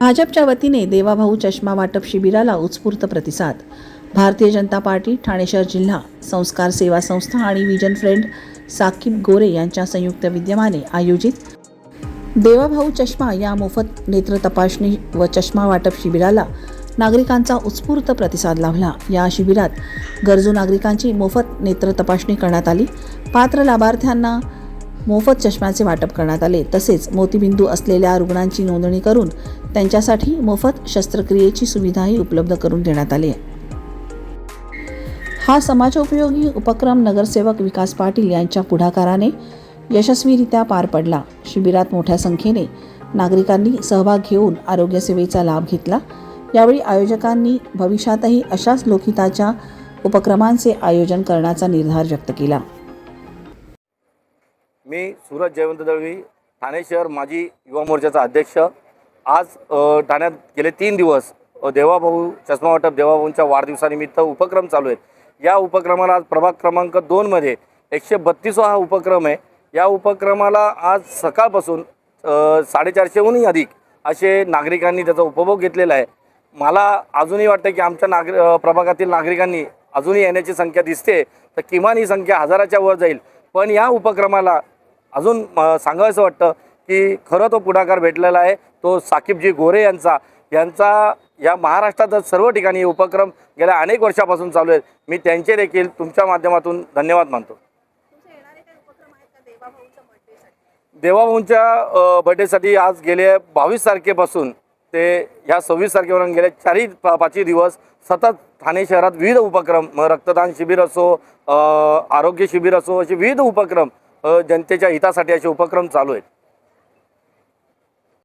भाजपच्या वतीने देवाभाऊ चष्मा वाटप शिबिराला उत्स्फूर्त प्रतिसाद। भारतीय जनता पार्टी ठाणे शहर जिल्हा संस्कार सेवा संस्था आणि विजन फ्रेंड साकीब गोरे यांच्या संयुक्त विद्यमाने आयोजित देवाभाऊ चष्मा या मोफत नेत्र तपासणी व चष्मा वाटप शिबिराला नागरिकांचा उत्स्फूर्त प्रतिसाद लाभला। या शिबिरात गरजू नागरिकांची मोफत नेत्र तपासणी करण्यात आली। पात्र लाभार्थ्यांना मोफत चष्म्याचे वाटप करण्यात आले। तसेच मोतीबिंदू असलेल्या रुग्णांची नोंदणी करून त्यांच्यासाठी मोफत शस्त्रक्रियेची सुविधाही उपलब्ध करून देण्यात आली। हा समाजोपयोगी उपक्रम नगरसेवक विकास पाटील यांच्या पुढाकाराने यशस्वीरित्या पार पडला। शिबिरात मोठ्या संख्येने नागरिकांनी सहभाग घेऊन आरोग्य सेवेचा लाभ घेतला। यावेळी आयोजकांनी भविष्यातही अशाच लोकहिताच्या उपक्रमांचे आयोजन करण्याचा निर्धार व्यक्त केला। मी सूरज जयवंत दळवी, ठाणे शहर माजी युवा मोर्चाचा अध्यक्ष। आज ठाण्यात गेले 3 दिवस देवाभाऊ चष्मा वाटप देवाभाऊंच्या वाढदिवसानिमित्त उपक्रम चालू आहेत। या उपक्रमाला आज प्रभाग क्रमांक 2 मध्ये 132 हा उपक्रम आहे। या उपक्रमाला आज सकाळपासून 450हूनही अधिक असे नागरिकांनी त्याचा उपभोग घेतलेला आहे। मला अजूनही वाटतं की आमच्या प्रभागातील नागरिकांनी अजूनही येण्याची संख्या दिसते, तर किमान ही संख्या हजाराच्या वर जाईल। पण या उपक्रमाला अजून सांगायचं वाटतं की खरं तो पुढाकार भेटलेला आहे तो साकीबजी गोरे यांचा या महाराष्ट्रात सर्व ठिकाणी उपक्रम गेल्या अनेक वर्षापासून चालू आहेत। मी त्यांचे देखील तुमच्या माध्यमातून धन्यवाद मानतो। देवाभाऊंच्या बर्थडेसाठी आज गेले 22 तारखेपासून ते ह्या 26 तारखेपर्यंत गेले 4-5 दिवस सतत ठाणे शहरात विविध उपक्रम, रक्तदान शिबिर असो, आरोग्य शिबिर असो, असे विविध उपक्रम जनतेच्या हितासाठी असे उपक्रम चालू आहेत।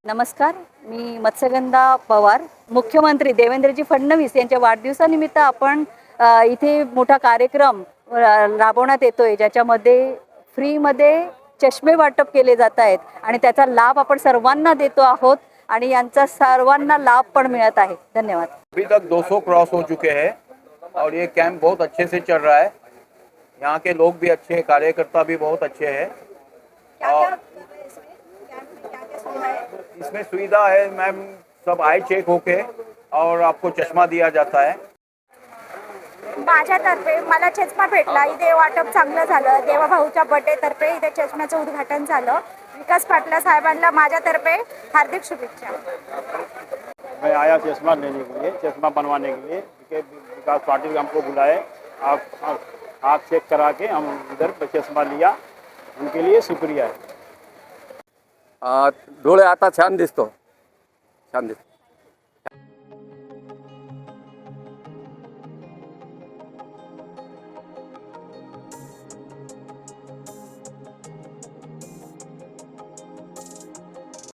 नमस्कार, मी मत्स्यगंधा पवार। मुख्यमंत्री देवेंद्रजी फडणवीस यांच्या वाढदिवसानिमित्त आपण इथे मोठा कार्यक्रम राबवण्यात येतोय, ज्याच्यामध्ये फ्रीमध्ये चष्मे वाटप केले जात आहेत आणि त्याचा लाभ आपण सर्वांना देतो आहोत आणि यांचा सर्वांना लाभ पण मिळत आहे। धन्यवाद। अभी तक 200 क्रॉस हो चुके हैं और ये कैंप बहुत अच्छे से चल रहा है। यहाँ के लोग भी अच्छे हैं, कार्यकर्ता भी बहुत अच्छे हैं। और इसमें सुविधा है मैम, सब आई चेक होके और आपको चश्मा दिया जाता है। माझ्यातर्फे मला चष्मा भेटला, इथे वाटप चांगलं झालं। देवाभाऊच्या बर्थडे तर्फे इथे चष्म्याचं उद्घाटन झालं। विकास पाटील साहेबांना माझ्यातर्फे हार्दिक शुभेच्छा। मैं आया चश्मा लेने के लिए, चश्मा बनवाने के लिए, विकास पाटिल हमको बुलाए, आप चेक करा के हम इधर चष्मा लिया, उनके लिए शुक्रिया है। डोळे आता छान दिसतो, छान दिसतो।